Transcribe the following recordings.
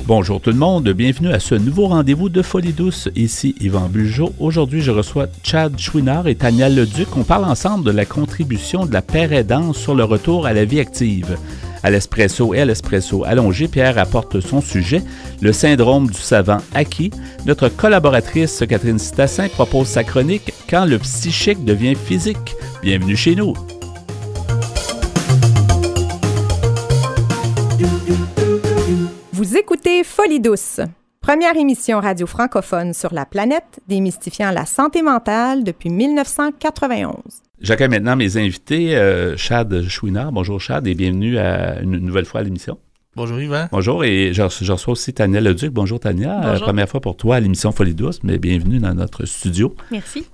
Bonjour tout le monde, bienvenue à ce nouveau rendez-vous de Folie douce. Ici Yvan Bugeaud. Aujourd'hui, je reçois Chad Chouinard et Tania Leduc. On parle ensemble de la contribution de la paire aidance sur le retour à la vie active. À l'espresso et à l'espresso allongé, Pierre apporte son sujet, le syndrome du savant acquis. Notre collaboratrice Catherine Stassin propose sa chronique « Quand le psychique devient physique ». Bienvenue chez nous. Vous écoutez Folie douce, première émission radio francophone sur la planète démystifiant la santé mentale depuis 1991. J'accueille maintenant mes invités, Chad Chouinard. Bonjour Chad et bienvenue une nouvelle fois à l'émission. Bonjour Yvan. Bonjour et je reçois aussi Tania Leduc. Bonjour Tania. Bonjour. Première fois pour toi à l'émission Folie douce, mais bienvenue dans notre studio. Merci.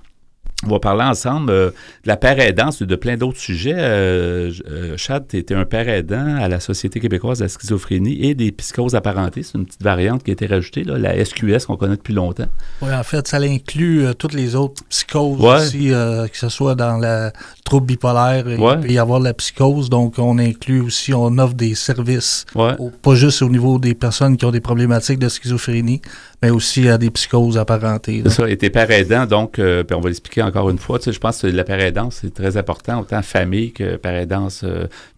On va parler ensemble de la paire aidance et de plein d'autres sujets. Chad, tu étais un père aidant à la Société québécoise de la schizophrénie et des psychoses apparentées. C'est une petite variante qui a été rajoutée, là, la SQS qu'on connaît depuis longtemps. Oui, en fait, ça inclut toutes les autres psychoses aussi, que ce soit dans le trouble bipolaire, il peut y avoir la psychose. Donc, on inclut aussi, on offre des services, pas juste au niveau des personnes qui ont des problématiques de schizophrénie, mais aussi à des psychoses apparentées. C'est ça, et tes pères aidants, donc, puis on va l'expliquer encore une fois, tu sais, je pense que la paire aidance, c'est très important, autant famille que paire aidance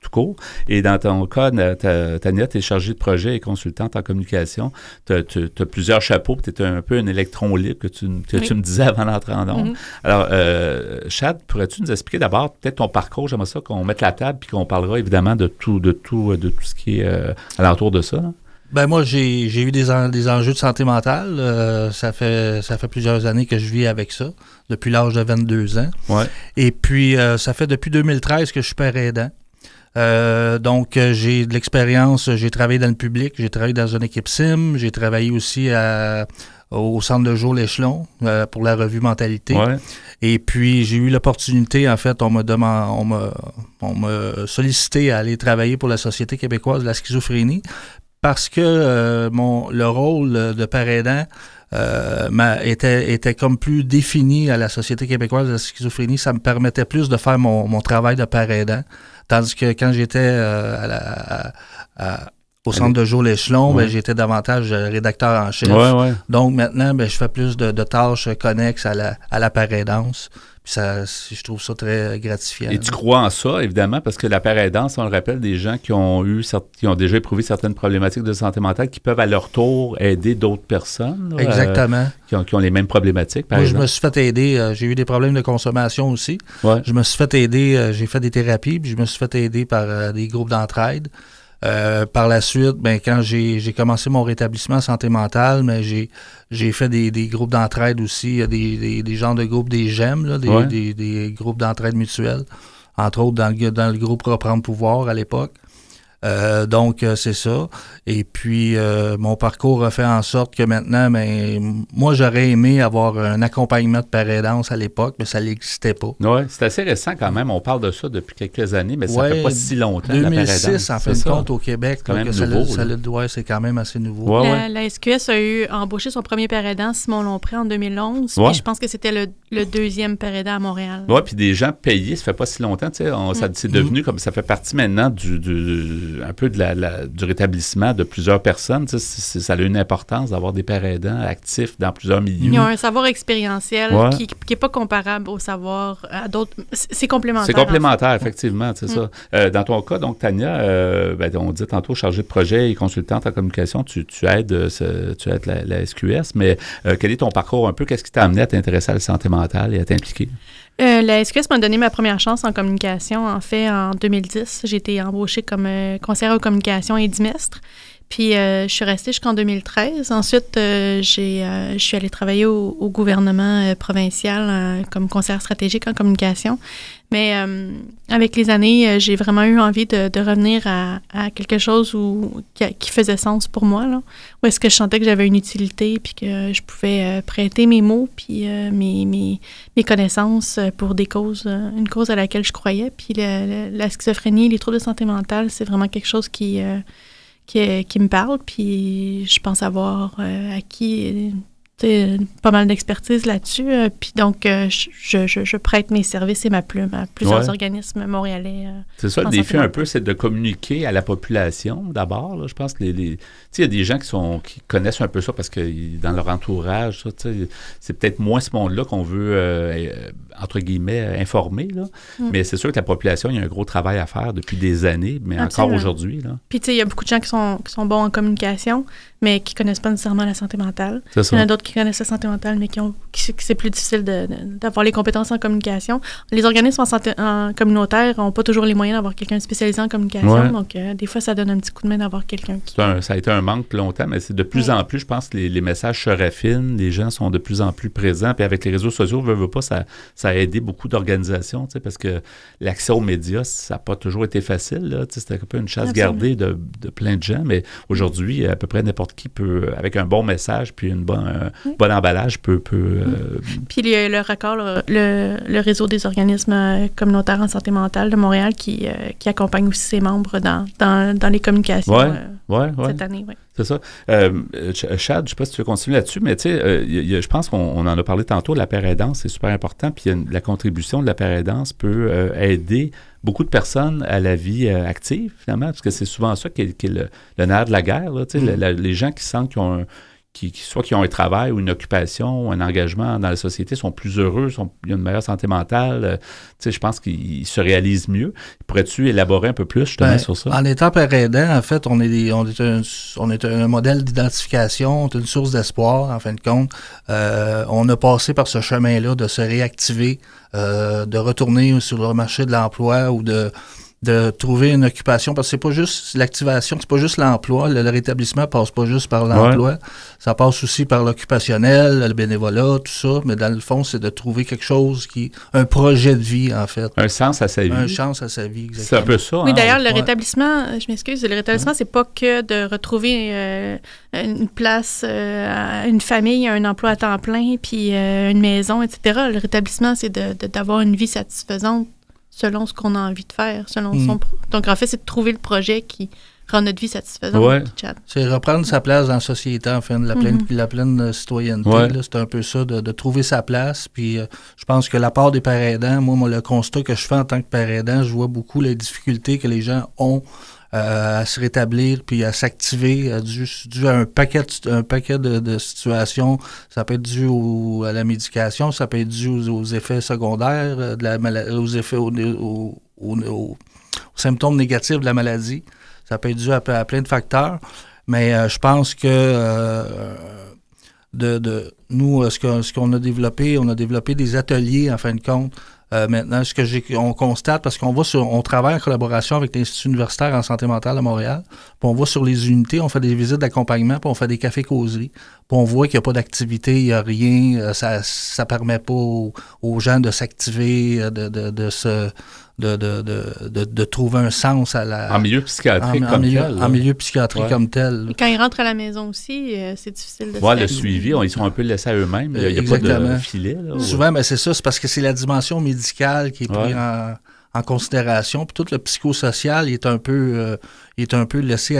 tout court. Et dans ton cas, Tania, tu es chargée de projet et consultante en communication. Tu as plusieurs chapeaux, tu es un peu un électron libre que tu me disais avant d'entrer en ondes. Alors, Chad, pourrais-tu nous expliquer d'abord peut-être ton parcours? J'aimerais ça qu'on mette la table puis qu'on parlera évidemment de tout ce qui est alentour de ça, là. Ben moi, j'ai eu des enjeux de santé mentale. Ça fait plusieurs années que je vis avec ça, depuis l'âge de 22 ans. Ouais. Et puis, ça fait depuis 2013 que je suis père aidant. Donc, j'ai de l'expérience. J'ai travaillé dans le public, j'ai travaillé dans une équipe SIM, j'ai travaillé aussi au centre de jour L'Échelon pour la revue Mentalité. Ouais. Et puis, j'ai eu l'opportunité, en fait, on m'a sollicité à aller travailler pour la Société québécoise de la schizophrénie. Parce que le rôle de père aidant était comme plus défini à la Société québécoise de la schizophrénie. Ça me permettait plus de faire mon travail de père aidant. Tandis que quand j'étais au centre de jour L'Échelon, ben, j'étais davantage rédacteur en chef. Ouais. Donc maintenant, ben, je fais plus de tâches connexes à la père aidance. Je trouve ça très gratifiant. Et tu crois en ça, évidemment, parce que la paire aidance, on le rappelle, des gens qui ont déjà éprouvé certaines problématiques de santé mentale qui peuvent à leur tour aider d'autres personnes. Là, exactement. Qui ont les mêmes problématiques, par exemple. Moi, je me suis fait aider. J'ai eu des problèmes de consommation aussi. Ouais. Je me suis fait aider. J'ai fait des thérapies, puis je me suis fait aider par des groupes d'entraide. Par la suite, ben, quand j'ai commencé mon rétablissement en santé mentale, mais j'ai fait des groupes d'entraide aussi, des genres de groupes des GEM, là, des groupes d'entraide mutuelle, entre autres dans le groupe Reprendre pouvoir à l'époque. Donc, c'est ça. Et puis, mon parcours a fait en sorte que maintenant, moi, j'aurais aimé avoir un accompagnement de père aidance à l'époque, mais ça n'existait pas. Oui, c'est assez récent quand même. On parle de ça depuis quelques années, mais ça fait pas si longtemps. 2006, en fin de compte, au Québec. C'est quand même nouveau. C'est quand même assez nouveau. La SQS a embauché son premier père aidant, Simon Lompré, en 2011. Puis je pense que c'était le deuxième père aidant à Montréal. Oui, puis des gens payés, ça fait pas si longtemps. C'est devenu comme ça fait partie maintenant un peu du rétablissement de plusieurs personnes. Ça a une importance d'avoir des pères aidants actifs dans plusieurs milieux. Ils ont un savoir expérientiel qui n'est pas comparable au savoir à d'autres. C'est complémentaire. C'est complémentaire, effectivement, c'est ça. Dans ton cas, donc, Tania, on dit tantôt chargée de projet et consultante en communication, tu aides la SQS, mais quel est ton parcours un peu? Qu'est-ce qui t'a amené à t'intéresser à la santé mentale et à t'impliquer? La SQS m'a donné ma première chance en communication, en fait, en 2010. J'ai été embauchée comme conseillère en communication et dimestre. Puis, je suis restée jusqu'en 2013. Ensuite, je suis allée travailler au gouvernement provincial comme conseillère stratégique en communication. Mais avec les années, j'ai vraiment eu envie de revenir à quelque chose qui faisait sens pour moi, là, où est-ce que je sentais que j'avais une utilité puis que je pouvais prêter mes mots puis mes connaissances pour une cause à laquelle je croyais. Puis la schizophrénie, les troubles de santé mentale, c'est vraiment quelque chose qui me parle, puis je pense avoir acquis pas mal d'expertise là-dessus. Puis donc, je prête mes services et ma plume à plusieurs organismes montréalais. C'est ça, le défi un peu, c'est de communiquer à la population d'abord. Là. Je pense que il y a des gens qui connaissent un peu ça parce que dans leur entourage, ça, c'est peut-être moins ce monde-là qu'on veut, entre guillemets, informer. Là. Mais c'est sûr que la population, il y a un gros travail à faire depuis des années, mais encore aujourd'hui. Là. Puis, il y a beaucoup de gens qui sont bons en communication, mais qui ne connaissent pas nécessairement la santé mentale. C'est ça. Il y en a d'autres qui connaissent la santé mentale, mais qui c'est plus difficile d'avoir les compétences en communication. Les organismes en communautaire n'ont pas toujours les moyens d'avoir quelqu'un spécialisé en communication. Donc, des fois, ça donne un petit coup de main d'avoir quelqu'un qui... Ça a été un manque longtemps, mais c'est de plus en plus, je pense que les messages se raffinent, les gens sont de plus en plus présents. Puis avec les réseaux sociaux, veut pas, ça a aidé beaucoup d'organisations, parce que l'accès aux médias, ça n'a pas toujours été facile. C'était un peu une chasse gardée de plein de gens, mais aujourd'hui, à peu près n'importe qui peut, avec un bon message puis un bon emballage, peut Puis il y a le RACOR, le réseau des organismes communautaires en santé mentale de Montréal qui accompagne aussi ses membres dans les communications cette année. Ouais. C'est ça. Chad, je ne sais pas si tu veux continuer là-dessus, mais tu sais, je pense qu'on en a parlé tantôt, la paire aidance, c'est super important, puis la contribution de la paire aidance peut aider beaucoup de personnes à la vie active, finalement, parce que c'est souvent ça qui est le nerf de la guerre. Là, les gens qui sentent soit qui ont un travail ou une occupation ou un engagement dans la société sont plus heureux, ils ont une meilleure santé mentale. Je pense qu'ils se réalisent mieux. Pourrais-tu élaborer un peu plus justement sur ça? En étant père aidant, en fait, on est un modèle d'identification, on est une source d'espoir, en fin de compte. On a passé par ce chemin-là de se réactiver, de retourner sur le marché de l'emploi ou de trouver une occupation, parce que c'est pas juste l'activation, c'est pas juste l'emploi, le rétablissement passe pas juste par l'emploi, ça passe aussi par l'occupationnel, le bénévolat, tout ça, mais dans le fond, c'est de trouver quelque chose un projet de vie, en fait. Un sens à sa vie. Un sens à sa vie, exactement. C'est un peu ça. Oui, d'ailleurs, le rétablissement, je m'excuse, le rétablissement, c'est pas que de retrouver une place, une famille, un emploi à temps plein, puis une maison, etc. Le rétablissement, c'est d'avoir une vie satisfaisante selon ce qu'on a envie de faire, Donc, en fait, c'est de trouver le projet qui rend notre vie satisfaisante. C'est reprendre sa place dans la société, enfin, la pleine citoyenneté. Là, c'est un peu ça, de trouver sa place. Puis, je pense que la part des pères aidants, moi, le constat que je fais en tant que père aidant, je vois beaucoup les difficultés que les gens ont à se rétablir puis à s'activer dû à un paquet de situations. Ça peut être dû à la médication, ça peut être dû aux effets secondaires de la maladie, aux symptômes négatifs de la maladie. Ça peut être dû à plein de facteurs. Mais je pense que nous, ce qu'on a développé, on a développé des ateliers, en fin de compte. Maintenant, on constate, parce on travaille en collaboration avec l'Institut universitaire en santé mentale de Montréal, puis on va sur les unités, on fait des visites d'accompagnement, puis on fait des cafés-causeries, puis on voit qu'il n'y a pas d'activité, il n'y a rien, ça permet pas aux gens de s'activer, de trouver un sens à la... En milieu psychiatrique comme tel. En milieu psychiatrique comme tel. Et quand ils rentrent à la maison aussi, c'est difficile de le suivi, ils sont un peu laissés à eux-mêmes. Il n'y a pas de filet. Là, souvent, c'est ça, c'est parce que c'est la dimension médicale qui est prise en considération. Puis tout le psychosocial, il est un peu laissé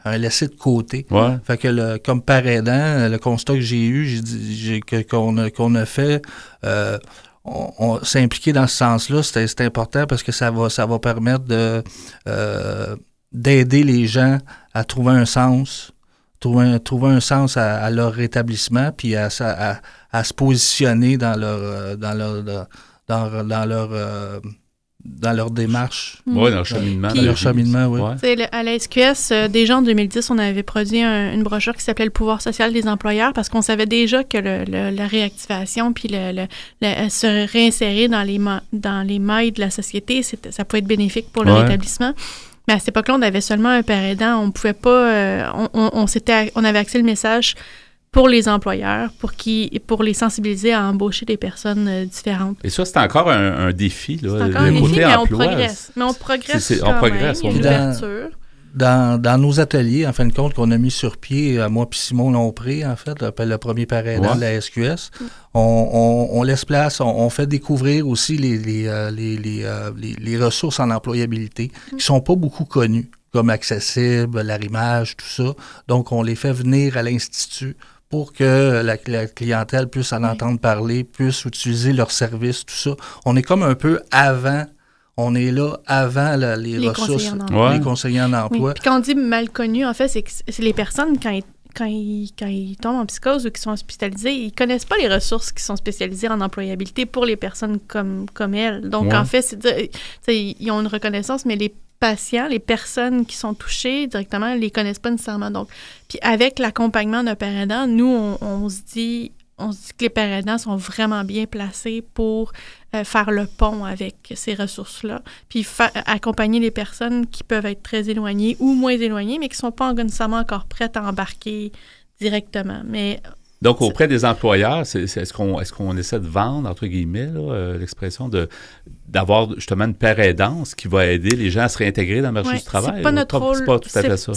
laissé de côté. Fait que comme père aidant, le constat que j'ai eu, qu'on a fait... on s'est impliqué dans ce sens-là, c'est important parce que ça va permettre d'aider les gens à trouver un sens, trouver un sens à leur rétablissement, puis à se positionner dans leur démarche. Oui, dans leur cheminement. Dans leur cheminement, oui. À la SQS, déjà en 2010, on avait produit une brochure qui s'appelait « Le pouvoir social des employeurs » parce qu'on savait déjà que la réactivation puis se réinsérer dans les mailles de la société, ça pouvait être bénéfique pour le rétablissement. Mais à cette époque-là, on avait seulement un père aidant. On pouvait pas... on avait axé le message pour les employeurs, pour les sensibiliser à embaucher des personnes différentes. Et ça, c'est encore un défi. Là, c'est encore un défi, mais on progresse. Mais on progresse quand même. Il y a une ouverture. Dans nos ateliers, en fin de compte, qu'on a mis sur pied, moi puis Simon Lompré, en fait, le premier père aidant de la SQS, on laisse place, on fait découvrir aussi les ressources en employabilité qui sont pas beaucoup connues, comme Accessible, l'Arrimage, tout ça. Donc, on les fait venir à l'Institut pour que la clientèle puisse en entendre parler, puisse utiliser leurs services, tout ça. On est comme un peu avant, on est là avant les ressources, les conseillers en emploi. Oui. Puis quand on dit mal connu, en fait, c'est que les personnes, quand ils tombent en psychose ou qu'ils sont hospitalisés, ils connaissent pas les ressources qui sont spécialisées en employabilité pour les personnes comme elles. Donc, en fait, ils ont une reconnaissance, mais les patients, les personnes qui sont touchées directement, ne les connaissent pas nécessairement. Donc, puis avec l'accompagnement d'un père aidant, nous, on se dit que les pères aidants sont vraiment bien placés pour faire le pont avec ces ressources-là, puis accompagner les personnes qui peuvent être très éloignées ou moins éloignées, mais qui ne sont pas nécessairement encore prêtes à embarquer directement. Mais donc, auprès des employeurs, est-ce qu'on essaie de vendre, entre guillemets, l'expression d'avoir justement une paire aidance qui va aider les gens à se réintégrer dans le marché du travail? C'est pas notre rôle. C'est pas tout à fait ça.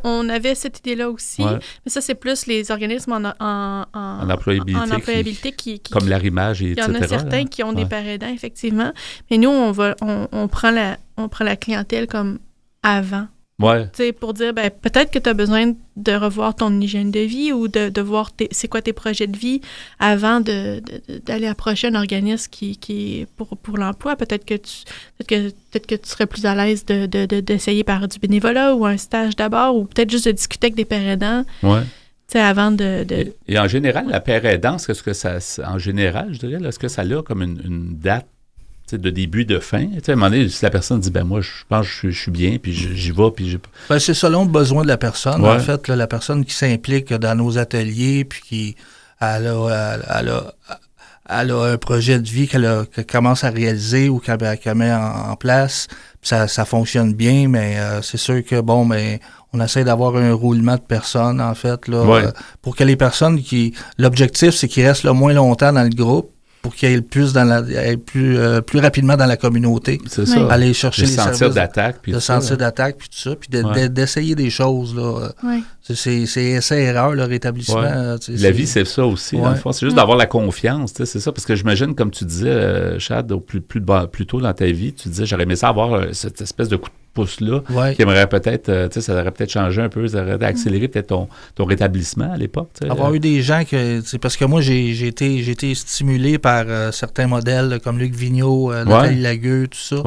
On avait cette idée-là aussi, mais ça, c'est plus les organismes en employabilité qui comme l'Arrimage, et etc. Il y en a certains qui ont des paires aidants, effectivement. Mais nous, on prend la clientèle comme avant. Ouais. Pour dire, peut-être que tu as besoin de revoir ton hygiène de vie ou de voir c'est quoi tes projets de vie avant d'aller approcher un organisme qui pour l'emploi. Peut-être que tu serais plus à l'aise d'essayer par du bénévolat ou un stage d'abord, ou peut-être juste de discuter avec des pères aidants. Ouais. Avant de... Et en général, la paire aidance, en général, je dirais, est-ce que ça a comme une date de début, de fin? À un moment donné, si la personne dit, moi, je pense que je suis bien, puis j'y vais, puis c'est selon le besoin de la personne. Ouais. En fait, là, la personne qui s'implique dans nos ateliers, puis qui elle a un projet de vie qu'elle commence à réaliser ou qu'elle met en place, ça fonctionne bien, mais c'est sûr que, on essaie d'avoir un roulement de personnes, en fait, là, pour que les personnes l'objectif, c'est qu'ils restent le moins longtemps dans le groupe, pour qu'ils aillent plus rapidement dans la communauté. C'est ça. Aller chercher les services. Le sentir d'attaque, puis tout ça, puis d'essayer des choses, là. C'est essai-erreur, le rétablissement. La vie, c'est ça aussi, dans le fond. C'est juste d'avoir la confiance, c'est ça. Parce que j'imagine, comme tu disais, Chad, plus tôt dans ta vie, tu disais, j'aurais aimé ça avoir cette espèce de coup de pouce-là, qui aimerait peut-être, ça aurait peut-être changé un peu, ça aurait accéléré peut-être ton rétablissement à l'époque. Avoir eu des gens parce que moi, j'ai été stimulé par certains modèles, comme Luc Vigneault, Nathalie Lagueux, tout ça,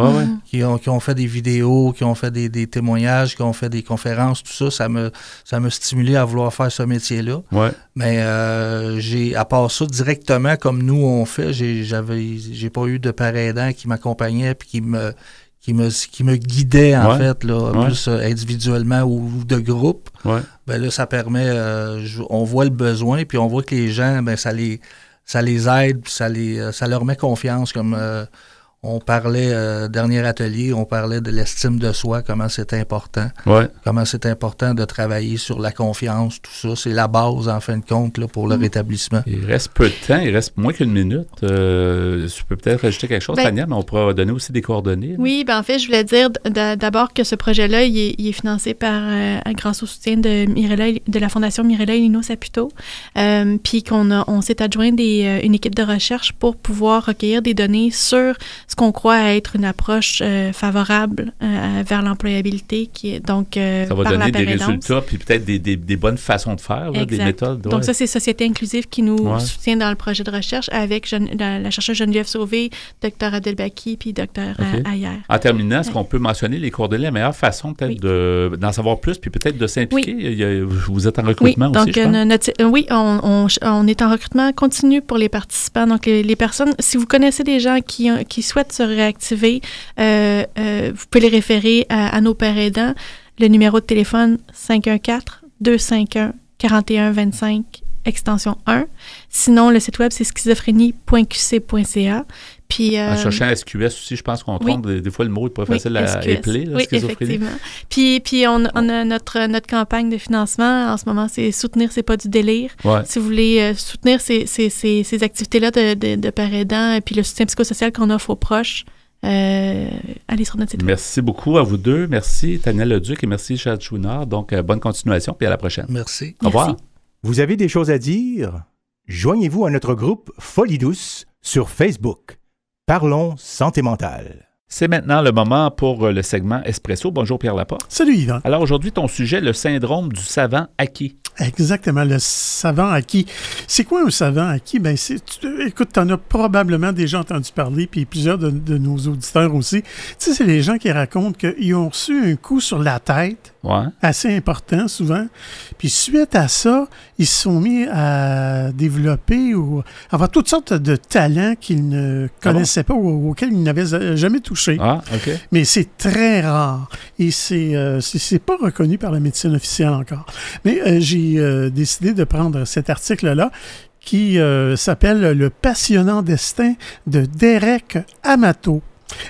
qui ont fait des vidéos, qui ont fait des témoignages, qui ont fait des conférences, tout ça. Ça m'a stimulé à vouloir faire ce métier-là. Ouais. Mais à part ça, directement, comme nous on fait, j'ai pas eu de père aidant qui m'accompagnait puis qui me guidait, en fait, là, plus individuellement ou de groupe. Ouais. Là, ça permet, on voit le besoin, puis on voit que les gens, ça les aide, puis ça leur met confiance, comme on parlait, dernier atelier, on parlait de l'estime de soi, comment c'est important. Ouais. Comment c'est important de travailler sur la confiance, tout ça. C'est la base, en fin de compte, là, pour le rétablissement. Il reste peu de temps, il reste moins qu'une minute. Tu peux peut-être rajouter quelque chose, Tania, mais on pourra donner aussi des coordonnées. Là. Oui, en fait, je voulais dire d'abord que ce projet-là, il est financé grâce au soutien de la Fondation Mirella et Lino Saputo, puis on s'est adjoint une équipe de recherche pour pouvoir recueillir des données sur ce qu'on croit être une approche favorable vers l'employabilité, qui est donc ça va donner des résultats, puis peut-être des bonnes façons de faire, là, des méthodes. Donc ça, c'est Société Inclusive qui nous soutient dans le projet de recherche avec la chercheuse Geneviève Sauvé, Dr Adelbaki, puis Dr Ayer. En terminant, est-ce qu'on peut mentionner les coordonnées, la meilleure façon peut-être d'en savoir plus, puis peut-être de s'impliquer? Vous êtes en recrutement aussi, je pense? On est en recrutement continu pour les participants. Donc les personnes, si vous connaissez des gens qui souhaitent se réactiver, vous pouvez les référer à nos pères aidants. Le numéro de téléphone 514-251-4125, extension 1. Sinon, le site web, c'est schizophrénie.qc.ca. Puis, en cherchant SQS aussi, je pense qu'on trompe des fois le mot est pas facile à épeler. Oui, effectivement. Puis on a notre campagne de financement en ce moment, c'est Soutenir, c'est pas du délire. Ouais. Si vous voulez soutenir ces activités-là de pères aidants et puis le soutien psychosocial qu'on offre aux proches, allez sur notre site web. Merci beaucoup à vous deux. Merci Tania Leduc et merci Chad Chouinard. Donc, bonne continuation puis à la prochaine. Merci. Au revoir. Vous avez des choses à dire? Joignez-vous à notre groupe Folie douce sur Facebook. Parlons santé mentale. C'est maintenant le moment pour le segment Espresso. Bonjour Pierre Laporte. Salut Yvan. Alors aujourd'hui, ton sujet, le syndrome du savant acquis. Exactement, le savant acquis. C'est quoi un savant acquis? Ben, écoute, tu en as probablement déjà entendu parler, puis plusieurs de nos auditeurs aussi. Tu sais, c'est les gens qui racontent qu'ils ont reçu un coup sur la tête, assez important souvent, puis suite à ça, ils se sont mis à développer ou avoir toutes sortes de talents qu'ils ne connaissaient pas ou auxquels ils n'avaient jamais touché. Ah, OK. Mais c'est très rare et c'est pas reconnu par la médecine officielle encore. Mais j'ai décidé de prendre cet article-là qui s'appelle « Le passionnant destin » de Derek Amato.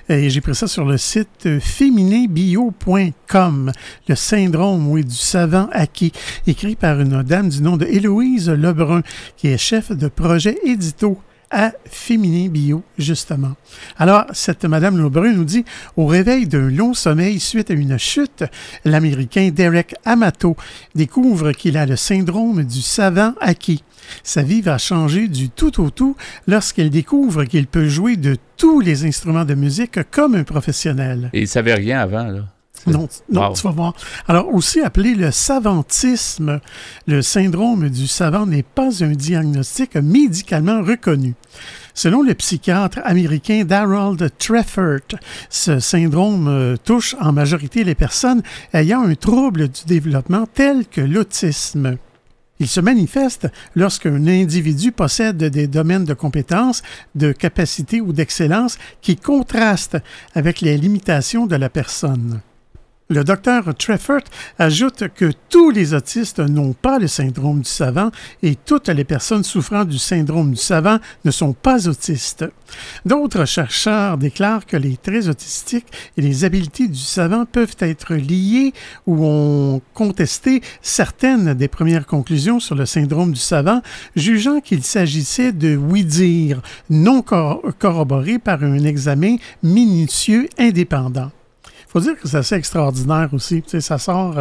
Et j'ai pris ça sur le site fémininbio.com, le syndrome, du savant acquis, écrit par une dame du nom de Héloïse Lebrun, qui est chef de projet édito à Féminin Bio, justement. Alors, cette madame Lebrun nous dit « Au réveil d'un long sommeil suite à une chute, l'Américain Derek Amato découvre qu'il a le syndrome du savant acquis. Sa vie va changer du tout au tout lorsqu'elle découvre qu'il peut jouer de tous les instruments de musique comme un professionnel. » Et il ne savait rien avant, là. Non, wow. Tu vas voir. Alors, aussi appelé le savantisme, le syndrome du savant n'est pas un diagnostic médicalement reconnu. Selon le psychiatre américain Darold Treffert, ce syndrome touche en majorité les personnes ayant un trouble du développement tel que l'autisme. Il se manifeste lorsqu'un individu possède des domaines de compétences, de capacité ou d'excellence qui contrastent avec les limitations de la personne. Le docteur Treffert ajoute que tous les autistes n'ont pas le syndrome du savant et toutes les personnes souffrant du syndrome du savant ne sont pas autistes. D'autres chercheurs déclarent que les traits autistiques et les habiletés du savant peuvent être liés ou ont contesté certaines des premières conclusions sur le syndrome du savant, jugeant qu'il s'agissait de oui-dire non corroborés par un examen minutieux indépendant. Il faut dire que c'est assez extraordinaire aussi. Tu sais, ça sort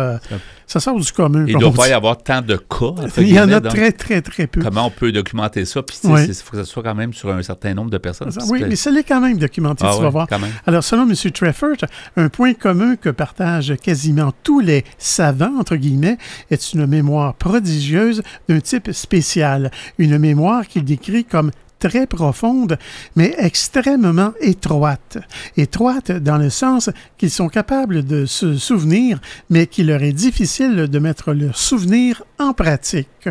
du commun. Il ne doit pas y avoir tant de cas. Il y en a très, très, très peu. Comment on peut documenter ça? Puis, il faut que ça soit quand même sur un certain nombre de personnes. Oui, mais ça l'est quand même documenté, tu vas voir. Alors, selon M. Treffert, un point commun que partagent quasiment tous les savants, entre guillemets, est une mémoire prodigieuse d'un type spécial. Une mémoire qu'il décrit comme très profonde, mais extrêmement étroite. Étroite dans le sens qu'ils sont capables de se souvenir, mais qu'il leur est difficile de mettre leur souvenir en pratique.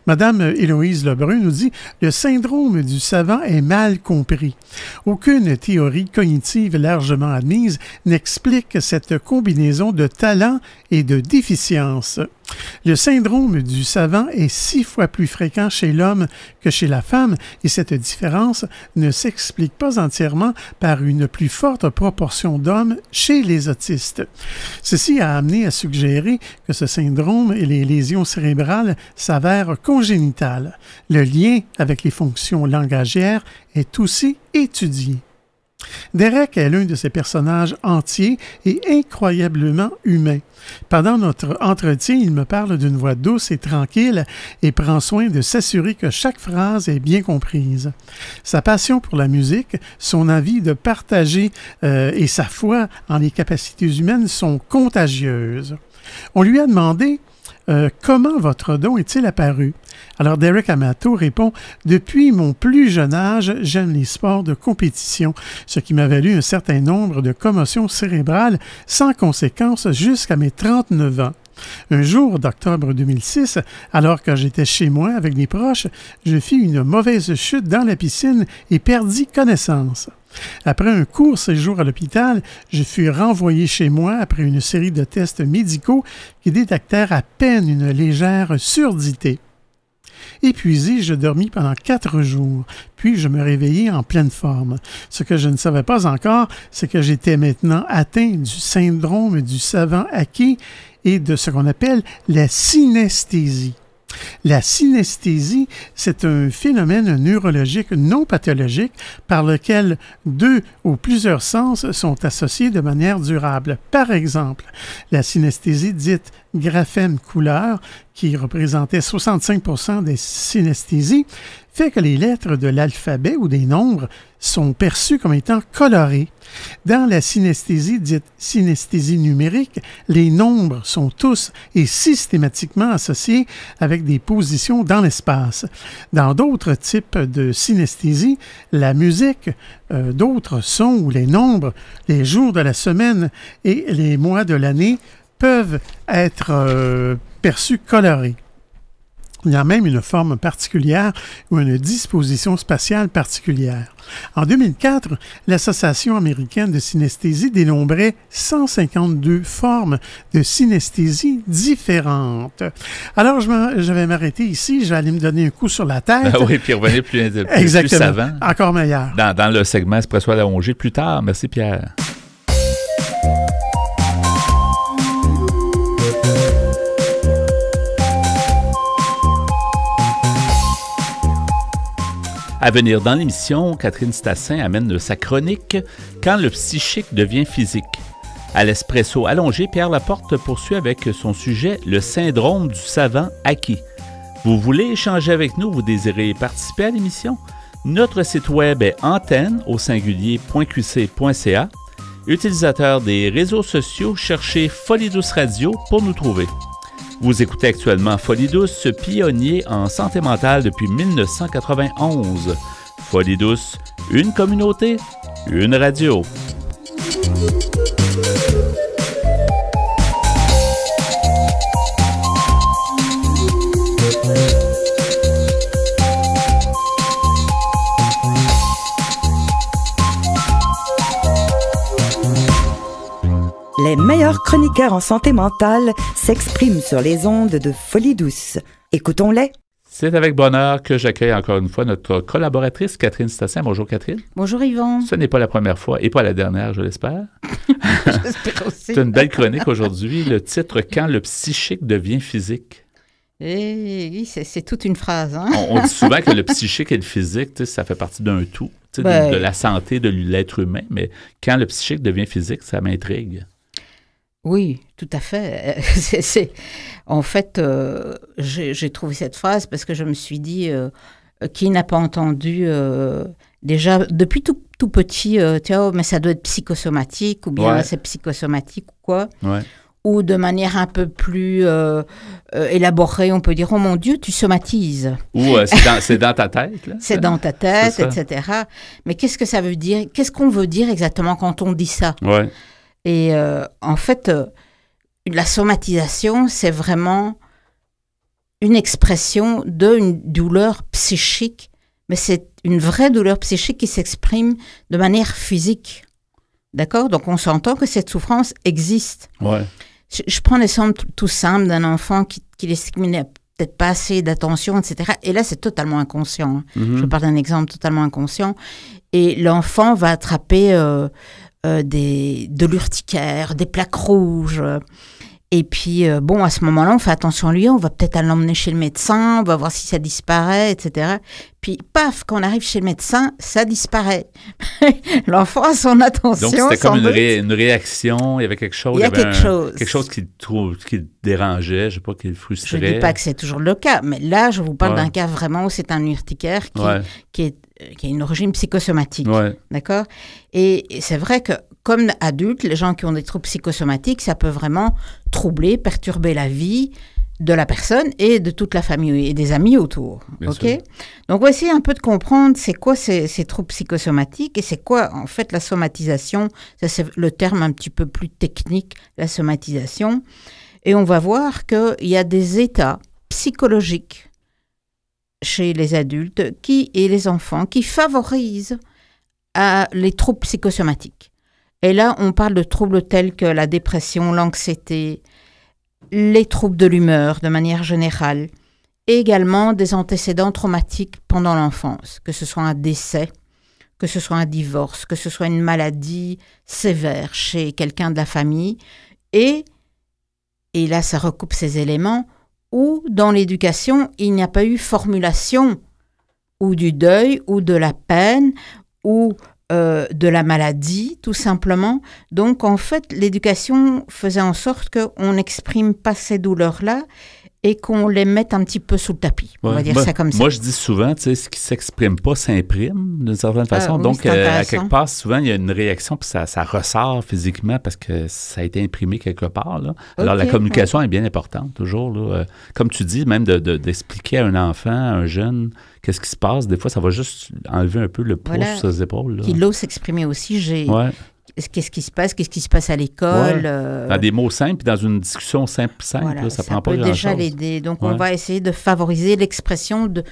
Madame Héloïse Lebrun nous dit « Le syndrome du savant est mal compris. Aucune théorie cognitive largement admise n'explique cette combinaison de talent et de déficience. Le syndrome du savant est 6 fois plus fréquent chez l'homme que chez la femme et cette différence ne s'explique pas entièrement par une plus forte proportion d'hommes chez les autistes. Ceci a amené à suggérer que ce syndrome et les lésions cérébrales s'avèrent congénitales. Le lien avec les fonctions langagières est aussi étudié. Derek est l'un de ces personnages entiers et incroyablement humains. Pendant notre entretien, il me parle d'une voix douce et tranquille et prend soin de s'assurer que chaque phrase est bien comprise. Sa passion pour la musique, son envie de partager et sa foi en les capacités humaines sont contagieuses. On lui a demandé comment votre don est-il apparu? Alors Derek Amato répond « Depuis mon plus jeune âge, j'aime les sports de compétition, ce qui m'a valu un certain nombre de commotions cérébrales sans conséquence jusqu'à mes 39 ans. Un jour d'octobre 2006, alors que j'étais chez moi avec des proches, je fis une mauvaise chute dans la piscine et perdis connaissance. Après un court séjour à l'hôpital, je fus renvoyé chez moi après une série de tests médicaux qui détectèrent à peine une légère surdité. Épuisé, je dormis pendant 4 jours, puis je me réveillai en pleine forme. Ce que je ne savais pas encore, c'est que j'étais maintenant atteint du syndrome du savant acquis et de ce qu'on appelle la synesthésie. La synesthésie, c'est un phénomène neurologique non pathologique par lequel 2 ou plusieurs sens sont associés de manière durable. Par exemple, la synesthésie dite graphème couleur, qui représentait 65% des synesthésies, fait que les lettres de l'alphabet ou des nombres sont perçues comme étant colorées. Dans la synesthésie dite synesthésie numérique, les nombres sont tous et systématiquement associés avec des positions dans l'espace. Dans d'autres types de synesthésie, la musique, d'autres sons ou les nombres, les jours de la semaine et les mois de l'année peuvent être perçus colorés. Il y a même une forme particulière ou une disposition spatiale particulière. En 2004, l'Association américaine de synesthésie dénombrait 152 formes de synesthésie différentes. Alors, je vais m'arrêter ici. Je vais aller me donner un coup sur la tête. Ah oui, puis revenir plus savant. Encore meilleur. Dans le segment Espresso à l'allongée plus tard. Merci, Pierre. À venir dans l'émission, Catherine Stassin amène sa chronique « Quand le psychique devient physique ». À l'Espresso allongé, Pierre Laporte poursuit avec son sujet « Le syndrome du savant acquis ». Vous voulez échanger avec nous, vous désirez participer à l'émission? Notre site web est antenne.qc.ca. Utilisateurs des réseaux sociaux, cherchez Folie Douce Radio pour nous trouver. Vous écoutez actuellement Folie Douce, pionnier en santé mentale depuis 1991. Folie Douce, une communauté, une radio. Les meilleurs chroniqueurs en santé mentale s'expriment sur les ondes de Folie Douce. Écoutons-les. C'est avec bonheur que j'accueille encore une fois notre collaboratrice Catherine Stassin. Bonjour Catherine. Bonjour Yvan. Ce n'est pas la première fois et pas la dernière, je l'espère. J'espère aussi. C'est une belle chronique aujourd'hui. Le titre « Quand le psychique devient physique ». Oui, c'est toute une phrase. Hein? On dit souvent que le psychique et le physique, ça fait partie d'un tout, de la santé de l'être humain, mais quand le psychique devient physique, ça m'intrigue. Oui, tout à fait. En fait, j'ai trouvé cette phrase parce que je me suis dit, qui n'a pas entendu déjà depuis tout petit, mais ça doit être psychosomatique ou bien c'est psychosomatique ou quoi. Ouais. Ou de manière un peu plus élaborée, on peut dire, oh mon Dieu, tu somatises. Ou c'est dans ta tête. Là, c'est dans ta tête, etc. Mais qu'est-ce que ça veut dire? Qu'est-ce qu'on veut dire exactement quand on dit ça? Ouais. Et en fait, la somatisation, c'est vraiment une expression d'une douleur psychique, mais c'est une vraie douleur psychique qui s'exprime de manière physique. D'accord? Donc, on s'entend que cette souffrance existe. Ouais. Je prends l'exemple tout simple d'un enfant qui n'a peut-être pas assez d'attention, etc. Et là, c'est totalement inconscient. Mm-hmm. Je parle d'un exemple totalement inconscient. Et l'enfant va attraper de l'urticaire, des plaques rouges. Et puis, à ce moment-là, on fait attention à lui, on va peut-être l'emmener chez le médecin, on va voir si ça disparaît, etc. Puis, paf, quand on arrive chez le médecin, ça disparaît. L'enfant a son attention. Donc, c'était comme une réaction, il y avait quelque chose. Il y a quelque chose qui le dérangeait, je ne sais pas, qui le frustrait. Je ne dis pas que c'est toujours le cas, mais là, je vous parle d'un cas vraiment où c'est un urticaire qui a une origine psychosomatique. Ouais. D'accord? Et c'est vrai que, comme adultes, les gens qui ont des troubles psychosomatiques, ça peut vraiment troubler, perturber la vie de la personne et de toute la famille et des amis autour. OK? Donc, on va essayer un peu de comprendre c'est quoi ces troubles psychosomatiques et c'est quoi, en fait, la somatisation. Ça, c'est le terme un petit peu plus technique, la somatisation. Et on va voir qu'il y a des états psychologiques chez les adultes et les enfants qui favorisent les troubles psychosomatiques. Et là, on parle de troubles tels que la dépression, l'anxiété, les troubles de l'humeur de manière générale, et également des antécédents traumatiques pendant l'enfance, que ce soit un décès, que ce soit un divorce, que ce soit une maladie sévère chez quelqu'un de la famille, et là, ça recoupe ces éléments, où dans l'éducation, il n'y a pas eu formulation ou du deuil ou de la peine ou de la maladie, tout simplement. Donc, en fait, l'éducation faisait en sorte qu'on n'exprime pas ces douleurs-là et qu'on les mette un petit peu sous le tapis. On va dire ça comme ça. Moi, je dis souvent, tu sais, ce qui ne s'exprime pas s'imprime d'une certaine façon. Oui, donc, à quelque part, souvent, il y a une réaction, puis ça ressort physiquement parce que ça a été imprimé quelque part. Là. Alors, la communication est bien importante, toujours. Là. Comme tu dis, même d'expliquer à un enfant, à un jeune, qu'est-ce qui se passe. Des fois, ça va juste enlever un peu le poids sur ses épaules. Qu'il ose s'exprimer aussi. Qu'est-ce qui se passe à l'école. Dans des mots simples, puis dans une discussion simple, voilà, là, ça prend pas grand-chose. Ça peut déjà l'aider. Donc, on va essayer de favoriser l'expression de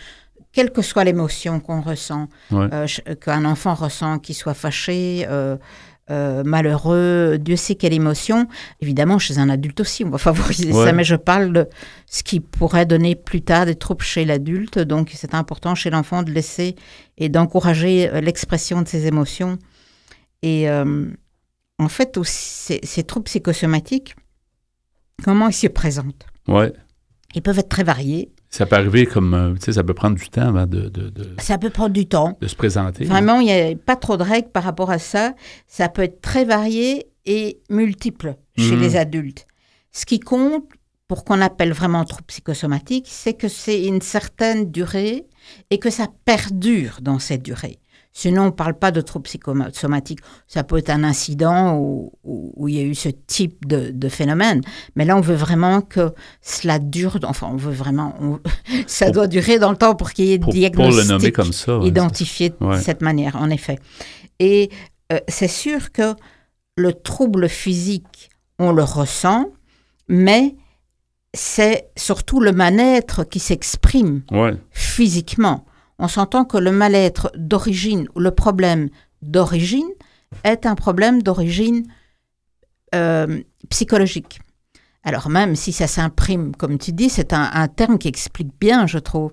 quelle que soit l'émotion qu'on ressent, qu'un enfant ressent, qu'il soit fâché, malheureux, Dieu sait quelle émotion. Évidemment, chez un adulte aussi, on va favoriser ça, mais je parle de ce qui pourrait donner plus tard des troubles chez l'adulte. Donc, c'est important chez l'enfant de laisser et d'encourager l'expression de ses émotions. Et en fait, aussi, ces troubles psychosomatiques, comment ils se présentent? Ils peuvent être très variés. Ça peut arriver comme, tu sais, ça peut prendre du temps avant ça peut prendre du temps. De se présenter. Vraiment, il n'y a pas trop de règles par rapport à ça. Ça peut être très varié et multiple chez les adultes. Ce qui compte pour qu'on appelle vraiment trouble psychosomatique, c'est que c'est une certaine durée et que ça perdure dans cette durée. Sinon, on ne parle pas de trouble psychosomatique. Ça peut être un incident où il y a eu ce type de phénomène. Mais là, on veut vraiment que cela dure. Enfin, on veut vraiment... ça doit durer dans le temps pour qu'il y ait diagnostic pour le nommer comme ça, identifié de cette manière, en effet. Et c'est sûr que le trouble physique, on le ressent, mais c'est surtout le mal-être qui s'exprime physiquement. On s'entend que le mal-être d'origine, ou le problème d'origine, est un problème d'origine psychologique. Alors même si ça s'imprime, comme tu dis, c'est un terme qui explique bien, je trouve,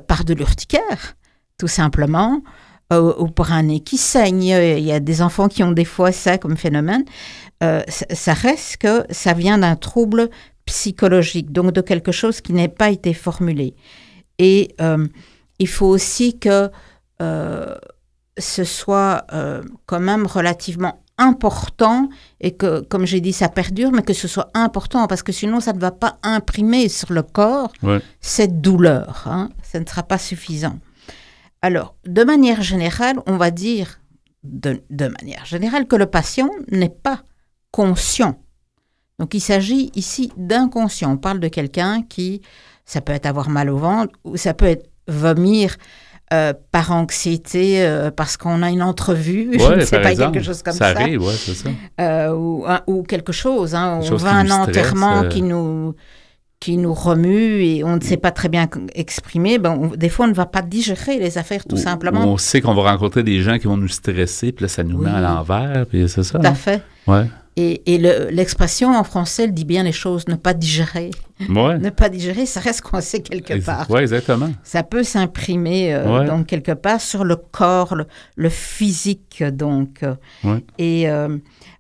par de l'urticaire, tout simplement, ou par un nez qui saigne. Il y a des enfants qui ont des fois ça comme phénomène. Ça reste que ça vient d'un trouble psychologique, donc de quelque chose qui n'a pas été formulé. Et il faut aussi que ce soit quand même relativement important et que, comme j'ai dit, ça perdure, mais que ce soit important, parce que sinon, ça ne va pas imprimer sur le corps cette douleur. Ça ne sera pas suffisant. Alors, de manière générale, on va dire, de manière générale, que le patient n'est pas conscient. Donc, il s'agit ici d'inconscient. On parle de quelqu'un qui, ça peut être avoir mal au ventre, ou ça peut être vomir par anxiété parce qu'on a une entrevue, je ne sais pas, exemple, quelque chose comme ça. Ça arrive, c'est ça. Ou quelque chose. On va à un enterrement qui nous remue et on ne sait pas très bien exprimer. Des fois, on ne va pas digérer les affaires, tout simplement. On sait qu'on va rencontrer des gens qui vont nous stresser, puis là, ça nous met à l'envers, puis c'est ça. Tout à fait. Et l'expression en français, elle dit bien les choses, ne pas digérer. Ne pas digérer, ça reste coincé quelque part. Oui, exactement. Ça peut s'imprimer donc quelque part sur le corps, le physique, donc. Et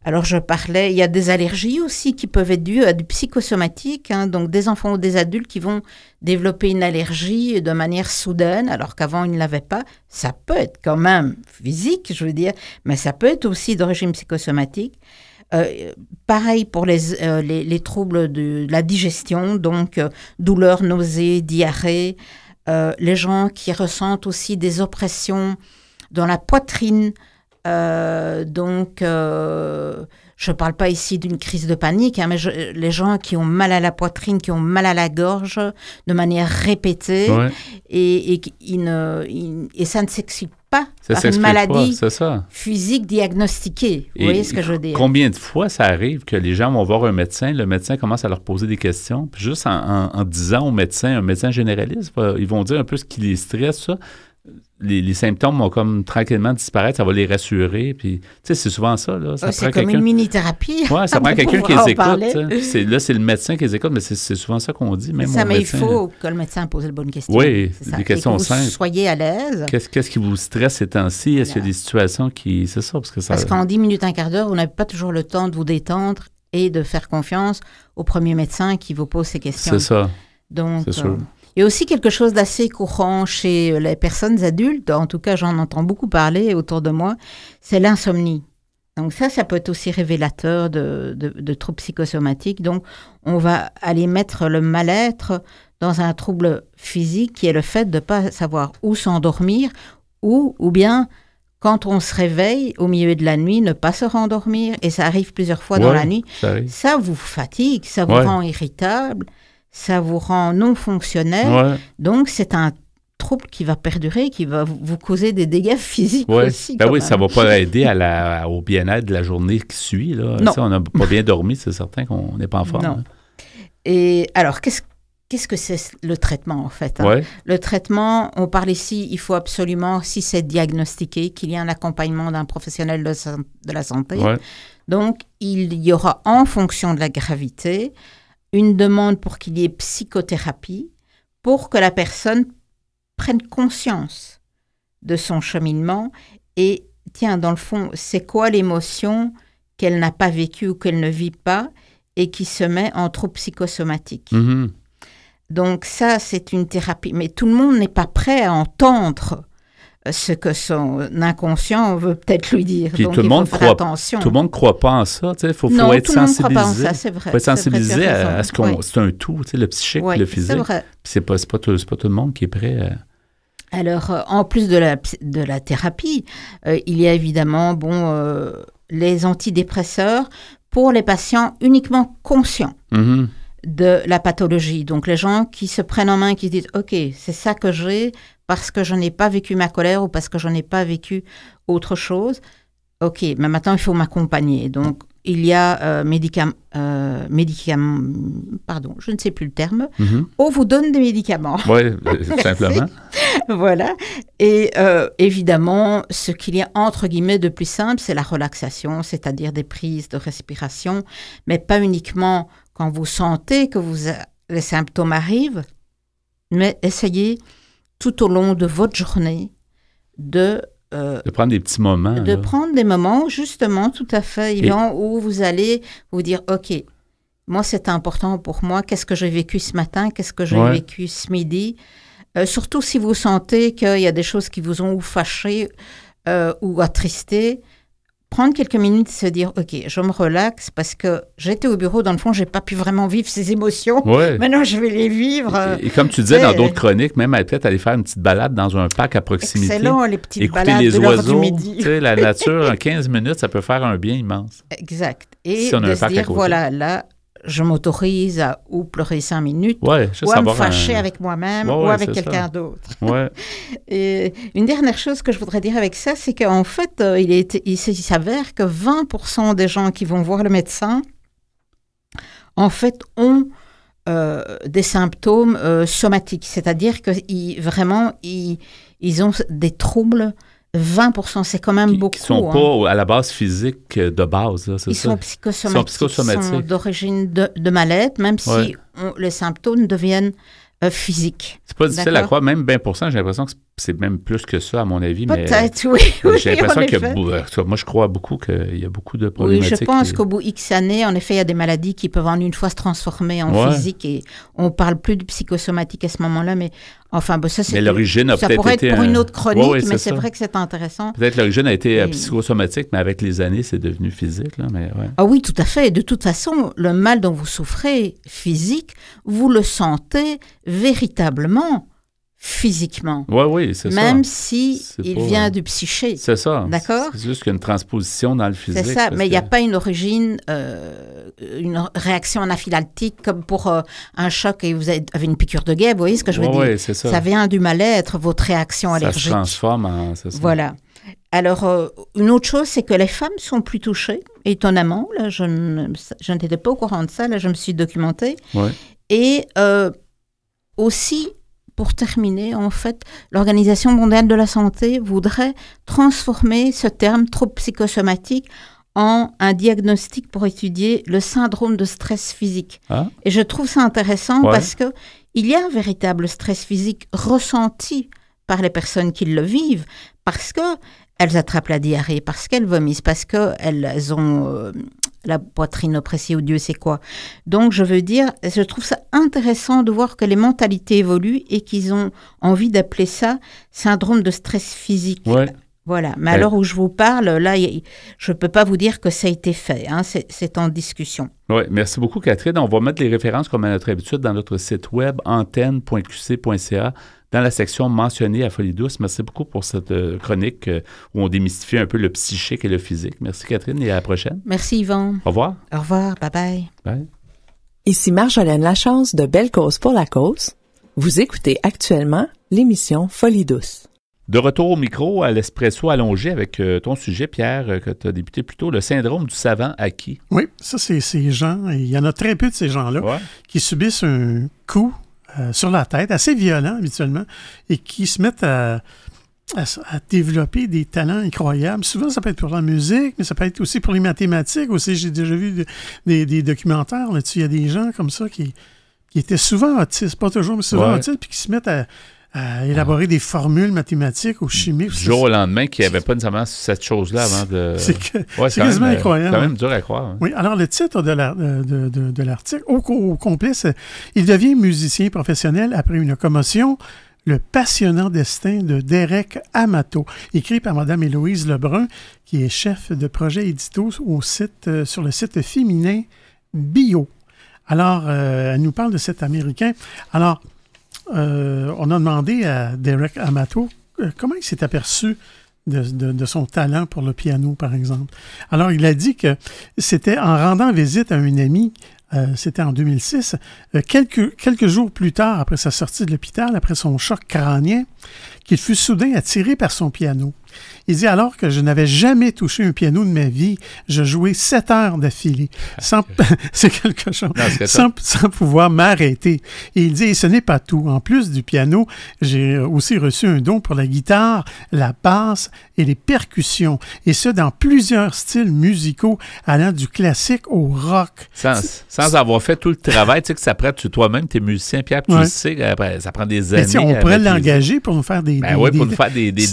alors, je parlais, il y a des allergies aussi qui peuvent être dues à du psychosomatique, donc des enfants ou des adultes qui vont développer une allergie de manière soudaine, alors qu'avant, ils ne l'avaient pas. Ça peut être quand même physique, je veux dire, mais ça peut être aussi d'origine psychosomatique. Pareil pour les troubles de la digestion, donc douleurs, nausées, diarrhée. Les gens qui ressentent aussi des oppressions dans la poitrine. Donc, je ne parle pas ici d'une crise de panique, mais les gens qui ont mal à la poitrine, qui ont mal à la gorge de manière répétée, et ça ne s'explique pas par une maladie physique diagnostiquée. Vous voyez ce que je veux dire? Combien de fois ça arrive que les gens vont voir un médecin, le médecin commence à leur poser des questions, puis juste en disant au médecin, un médecin généraliste, ils vont dire un peu ce qui les stresse, ça. Les symptômes vont comme tranquillement disparaître, ça va les rassurer. Puis, tu sais, c'est souvent ça. Là. C'est comme une mini-thérapie. Oui, ça prend quelqu'un qui les écoute. Là, c'est le médecin qui les écoute, mais c'est souvent ça qu'on dit. Même ça, mais médecin, il faut que le médecin pose les bonnes questions. Oui, des questions simples. Soyez à l'aise. Qu'est-ce qui vous stresse ces temps-ci? Est-ce qu'il y a des situations qui... C'est ça, parce qu'en 10 minutes, un quart d'heure, vous n'avez pas toujours le temps de vous détendre et de faire confiance au premier médecin qui vous pose ces questions. C'est ça. Donc, c'est sûr. Il y a aussi quelque chose d'assez courant chez les personnes adultes, en tout cas j'en entends beaucoup parler autour de moi, c'est l'insomnie. Donc ça peut être aussi révélateur de troubles psychosomatiques. Donc on va aller mettre le mal-être dans un trouble physique qui est le fait de ne pas savoir où s'endormir ou bien quand on se réveille au milieu de la nuit, ne pas se rendormir, et ça arrive plusieurs fois dans la nuit, ça vous fatigue, ça vous rend irritable, ça vous rend non fonctionnel. Donc c'est un trouble qui va perdurer, qui va vous causer des dégâts physiques aussi. Ben oui, ça ne va pas aider au bien-être de la journée qui suit. Là. Non. Si on n'a pas bien dormi, c'est certain qu'on n'est pas en forme. Non. Hein. Et alors, qu'est-ce que c'est le traitement, en fait? Le traitement, on parle ici, il faut absolument, si c'est diagnostiqué, qu'il y ait un accompagnement d'un professionnel de la santé. Donc, il y aura, en fonction de la gravité, une demande pour qu'il y ait psychothérapie, pour que la personne prenne conscience de son cheminement et, tiens, dans le fond, c'est quoi l'émotion qu'elle n'a pas vécue ou qu'elle ne vit pas et qui se met en trouble psychosomatique. Donc ça, c'est une thérapie. Mais tout le monde n'est pas prêt à entendre ce que son inconscient veut peut-être lui dire. Puis donc tout le monde faut faire attention. Tout le monde ne croit pas en ça. Il faut être sensibilisé. Non, tout le monde ne croit pas en ça, c'est vrai. Il faut être sensibilisé à ce qu'on... C'est un tout, le psychique, le physique. C'est vrai. C'est pas tout le monde qui est prêt à... Alors, en plus de la thérapie, il y a évidemment les antidépresseurs pour les patients uniquement conscients de la pathologie. Donc, les gens qui se prennent en main, qui se disent « Ok, c'est ça que j'ai parce que je n'ai pas vécu ma colère ou parce que je n'ai pas vécu autre chose. Ok, mais maintenant, il faut m'accompagner. » Donc, il y a médicaments, pardon, je ne sais plus le terme. On vous donne des médicaments. Oui, simplement. Voilà. Et évidemment, ce qu'il y a entre guillemets de plus simple, c'est la relaxation, c'est-à-dire des prises de respiration, mais pas uniquement quand vous sentez que les symptômes arrivent, mais essayez tout au long de votre journée de prendre des petits moments. De prendre des moments, justement, tout à fait, Yvan, où vous allez vous dire, OK, moi, c'est important pour moi. Qu'est-ce que j'ai vécu ce matin? Qu'est-ce que j'ai vécu ce midi? Surtout si vous sentez qu'il y a des choses qui vous ont ou fâché ou attristé. Prendre quelques minutes et se dire, OK, je me relaxe parce que j'étais au bureau, dans le fond, je n'ai pas pu vraiment vivre ces émotions. Maintenant, je vais les vivre. Et comme tu disais dans d'autres chroniques, même peut-être aller faire une petite balade dans un parc à proximité. Excellent, les petites écouter balades les de l'heure oiseaux, du midi. La nature, en 15 minutes, ça peut faire un bien immense. Exact. Et si on a de un se parc à dire, côté. voilà, là, je m'autorise à ou pleurer 5 minutes, ou à me fâcher avec moi-même, ou avec quelqu'un d'autre. Et une dernière chose que je voudrais dire avec ça, c'est qu'en fait, il s'avère que 20% des gens qui vont voir le médecin, en fait, ont des symptômes somatiques. C'est-à-dire qu'ils ont des troubles. 20%, c'est quand même beaucoup. Qui ne sont pas à la base physique de base. Là, ils sont psychosomatiques. Ils sont d'origine de mal-être, même si les symptômes deviennent physiques. C'est pas difficile à croire, même 20%, j'ai l'impression que c'est même plus que ça, à mon avis. Peut-être, j'ai l'impression que moi, je crois beaucoup qu'il y a beaucoup de problématiques. Oui, je pense qu'au bout X années, en effet, il y a des maladies qui peuvent en une fois se transformer en physique et on ne parle plus de psychosomatique à ce moment-là, mais enfin, ça, mais l'origine a peut-être pourrait été être pour une autre chronique, mais c'est ça. vrai que c'est intéressant. Peut-être l'origine a été psychosomatique, mais avec les années, c'est devenu physique. Là, mais Ah oui, tout à fait. De toute façon, le mal dont vous souffrez physique, vous le sentez véritablement physiquement. Oui, c'est ça. Même si il vient du psyché. C'est ça. D'accord? C'est juste qu'il y a une transposition dans le physique. C'est ça, mais il n'y a pas une origine, une réaction anaphylactique comme pour un choc et vous avez une piqûre de guêpe, vous voyez ce que je veux dire? Oui, c'est ça. Ça vient du mal-être, votre réaction allergique. Ça se transforme en... C'est ça. Voilà. Alors, une autre chose, c'est que les femmes sont plus touchées, étonnamment. Là, je n'étais pas au courant de ça, là, je me suis documentée. Et aussi... Pour terminer, en fait, l'Organisation mondiale de la santé voudrait transformer ce terme trouble psychosomatique en un diagnostic pour étudier le syndrome de stress physique. Et je trouve ça intéressant parce que il y a un véritable stress physique ressenti par les personnes qui le vivent, parce que elles attrapent la diarrhée, parce qu'elles vomissent, parce qu'elles ont la poitrine oppressée ou Dieu sait quoi. Donc, je trouve ça intéressant de voir que les mentalités évoluent et qu'ils ont envie d'appeler ça syndrome de stress physique. Ouais. Voilà. Mais à l'heure où je vous parle, là, je ne peux pas vous dire que ça a été fait. Hein. C'est en discussion. Oui, merci beaucoup, Catherine. On va mettre les références, comme à notre habitude, dans notre site web antenne.qc.ca, dans la section mentionnée à Folie Douce. Merci beaucoup pour cette chronique où on démystifie un peu le psychique et le physique. Merci, Catherine, et à la prochaine. Merci, Yvan. Au revoir. Au revoir. Bye-bye. Bye. Ici Marjolaine Lachance de Belle Cause pour la Cause. Vous écoutez actuellement l'émission Folie Douce. De retour au micro, à l'Espresso allongé avec ton sujet, Pierre, que tu as débuté plus tôt, le syndrome du savant acquis. Oui, ça, c'est ces gens, et il y en a très peu de ces gens-là, qui subissent un coup sur la tête, assez violent habituellement, et qui se mettent à développer des talents incroyables. Souvent, ça peut être pour la musique, mais ça peut être aussi pour les mathématiques. Aussi, j'ai déjà vu des documentaires là-dessus. Il y a des gens comme ça qui étaient souvent autistes, pas toujours, mais souvent autistes, puis qui se mettent à élaborer des formules mathématiques ou chimiques. Du jour au lendemain, qu'il n'y avait pas nécessairement cette chose-là avant de... C'est quasiment incroyable. C'est quand même dur à croire. Hein. Oui, alors le titre de l'article, au complet, c'est « Il devient musicien professionnel après une commotion, le passionnant destin de Derek Amato », écrit par Mme Héloïse Lebrun, qui est chef de projet édito sur le site féminin Bio. Alors, elle nous parle de cet Américain. Alors, on a demandé à Derek Amato comment il s'est aperçu de son talent pour le piano, par exemple. Alors, il a dit que c'était en rendant visite à un ami, c'était en 2006, quelques jours plus tard, après sa sortie de l'hôpital, après son choc crânien, qu'il fut soudain attiré par son piano. Il dit alors que je n'avais jamais touché un piano de ma vie, je jouais 7 heures d'affilée. C'est quelque chose. Non, sans pouvoir m'arrêter. Et il dit, et ce n'est pas tout. En plus du piano, j'ai aussi reçu un don pour la guitare, la basse et les percussions. Et ce, dans plusieurs styles musicaux, allant du classique au rock. Sans avoir fait tout le travail, tu sais que ça prend, toi-même, t'es musicien, Pierre, tu le sais, après, ça prend des années. On pourrait l'engager pour nous faire des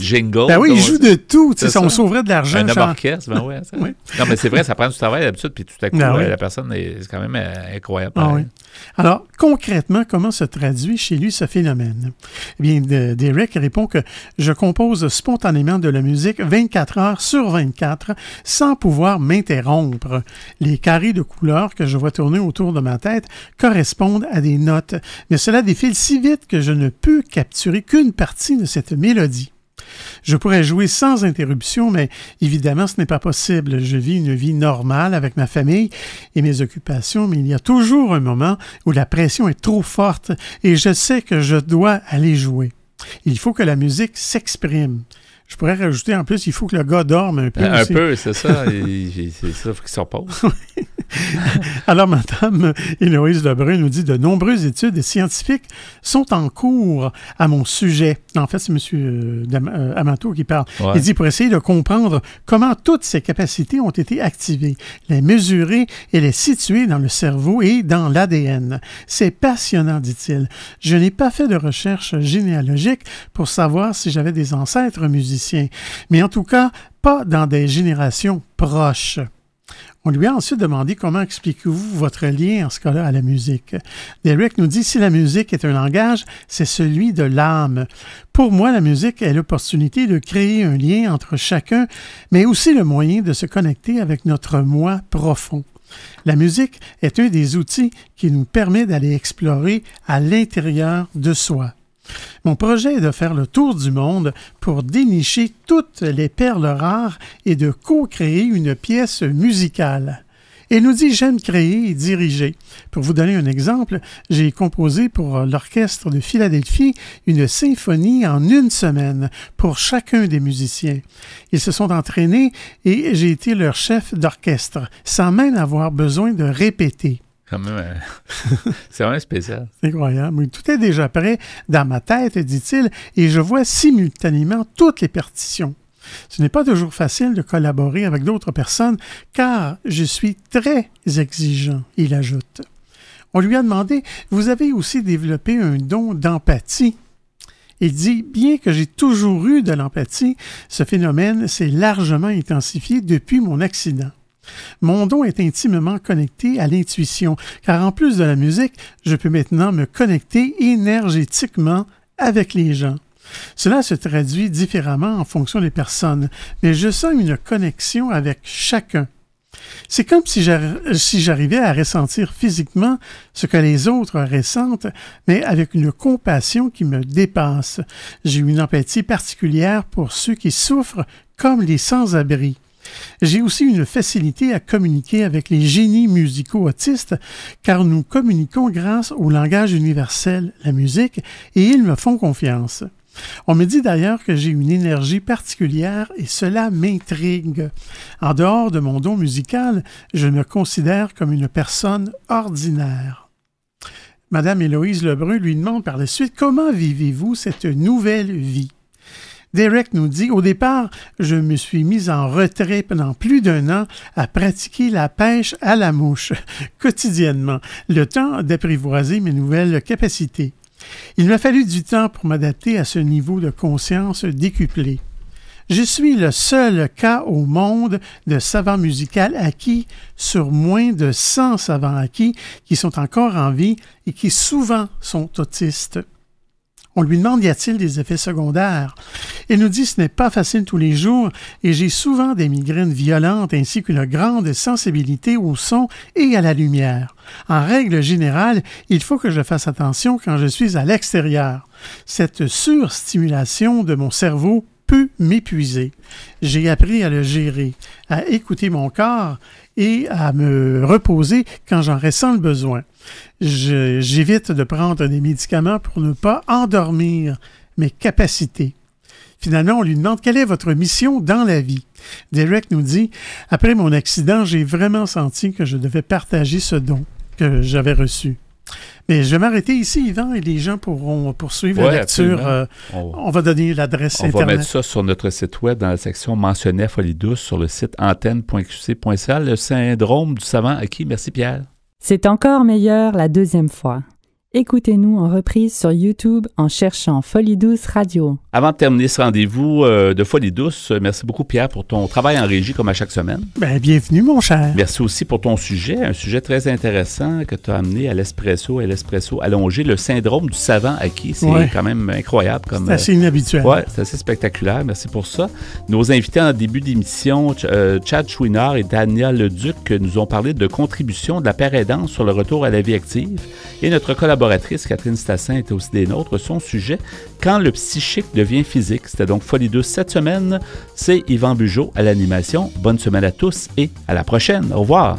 jingles. Ben oui, il joue de tout. On sauverait de l'argent. Un homme orchestre, ben ouais. Oui. Non, mais c'est vrai, ça prend du travail d'habitude, puis tout à coup, la personne, c'est quand même incroyable. Oui. Alors, concrètement, comment se traduit chez lui ce phénomène? Eh bien, Derek répond que « Je compose spontanément de la musique 24 heures sur 24 sans pouvoir m'interrompre. Les carrés de couleurs que je vois tourner autour de ma tête correspondent à des notes, mais cela défile si vite que je ne peux capturer qu'une partie de cette mélodie. Je pourrais jouer sans interruption, mais évidemment, ce n'est pas possible. Je vis une vie normale avec ma famille et mes occupations, mais il y a toujours un moment où la pression est trop forte et je sais que je dois aller jouer. Il faut que la musique s'exprime. » Je pourrais rajouter en plus, il faut que le gars dorme un peu. Un peu, c'est ça. C'est ça, il faut qu'il se repose. Alors, Mme Héloïse Lebrun nous dit de nombreuses études scientifiques sont en cours à mon sujet. En fait, c'est M. Amato qui parle. Ouais. Il dit pour essayer de comprendre comment toutes ces capacités ont été activées, les mesurer et les situer dans le cerveau et dans l'ADN. C'est passionnant, dit-il. Je n'ai pas fait de recherche généalogique pour savoir si j'avais des ancêtres musiciens. Mais en tout cas, pas dans des générations proches. On lui a ensuite demandé comment expliquez-vous votre lien en ce cas-là à la musique. Derek nous dit si la musique est un langage, c'est celui de l'âme. Pour moi, la musique est l'opportunité de créer un lien entre chacun, mais aussi le moyen de se connecter avec notre moi profond. La musique est un des outils qui nous permet d'aller explorer à l'intérieur de soi. Mon projet est de faire le tour du monde pour dénicher toutes les perles rares et de co-créer une pièce musicale. Et nous dit « J'aime créer et diriger ». Pour vous donner un exemple, j'ai composé pour l'Orchestre de Philadelphie une symphonie en 1 semaine pour chacun des musiciens. Ils se sont entraînés et j'ai été leur chef d'orchestre, sans même avoir besoin de répéter. Quand même, c'est vraiment spécial. C'est incroyable. Oui, tout est déjà prêt dans ma tête, dit-il, et je vois simultanément toutes les partitions. Ce n'est pas toujours facile de collaborer avec d'autres personnes, car je suis très exigeant, il ajoute. On lui a demandé, vous avez aussi développé un don d'empathie. Il dit, bien que j'ai toujours eu de l'empathie, ce phénomène s'est largement intensifié depuis mon accident. Mon don est intimement connecté à l'intuition, car en plus de la musique, je peux maintenant me connecter énergétiquement avec les gens. Cela se traduit différemment en fonction des personnes, mais je sens une connexion avec chacun. C'est comme si j'arrivais à ressentir physiquement ce que les autres ressentent, mais avec une compassion qui me dépasse. J'ai une empathie particulière pour ceux qui souffrent comme les sans-abri. J'ai aussi une facilité à communiquer avec les génies musicaux autistes, car nous communiquons grâce au langage universel, la musique, et ils me font confiance. On me dit d'ailleurs que j'ai une énergie particulière et cela m'intrigue. En dehors de mon don musical, je me considère comme une personne ordinaire. Madame Héloïse Lebrun lui demande par la suite « Comment vivez-vous cette nouvelle vie ?» Derek nous dit « Au départ, je me suis mis en retrait pendant plus d'1 an à pratiquer la pêche à la mouche quotidiennement, le temps d'apprivoiser mes nouvelles capacités. Il m'a fallu du temps pour m'adapter à ce niveau de conscience décuplé. Je suis le seul cas au monde de savants musicaux acquis sur moins de 100 savants acquis qui sont encore en vie et qui souvent sont autistes. On lui demande, y a-t-il des effets secondaires? Il nous dit, ce n'est pas facile tous les jours et j'ai souvent des migraines violentes ainsi qu'une grande sensibilité au son et à la lumière. En règle générale, il faut que je fasse attention quand je suis à l'extérieur. Cette surstimulation de mon cerveau peut m'épuiser. J'ai appris à le gérer, à écouter mon corps et à me reposer quand j'en ressens le besoin. J'évite de prendre des médicaments pour ne pas endormir mes capacités. Finalement, on lui demande quelle est votre mission dans la vie. Derek nous dit « Après mon accident, j'ai vraiment senti que je devais partager ce don que j'avais reçu. » Mais je vais m'arrêter ici, Yvan, et les gens pourront poursuivre la lecture. On va donner l'adresse Internet. On va mettre ça sur notre site web dans la section mentionnée à Folie Douce sur le site antenne.qc.ca. Le syndrome du savant acquis. Merci Pierre. C'est encore meilleur la deuxième fois. Écoutez-nous en reprise sur YouTube en cherchant Folie Douce Radio. Avant de terminer ce rendez-vous de Folie Douce, merci beaucoup Pierre pour ton travail en régie comme à chaque semaine. Bienvenue mon cher. Merci aussi pour ton sujet, un sujet très intéressant que tu as amené à l'espresso et l'espresso allongé, le syndrome du savant acquis. C'est quand même incroyable. C'est assez inhabituel. Oui, c'est assez spectaculaire. Merci pour ça. Nos invités en début d'émission, Chad Chouinard et Dania Leduc, nous ont parlé de contribution de la paire aidante sur le retour à la vie active et notre collaboratrice Catherine Stassin était aussi des nôtres. Son sujet, quand le psychique devient physique. C'était donc Folie Douce cette semaine. C'est Yvan Bugeaud à l'animation. Bonne semaine à tous et à la prochaine. Au revoir.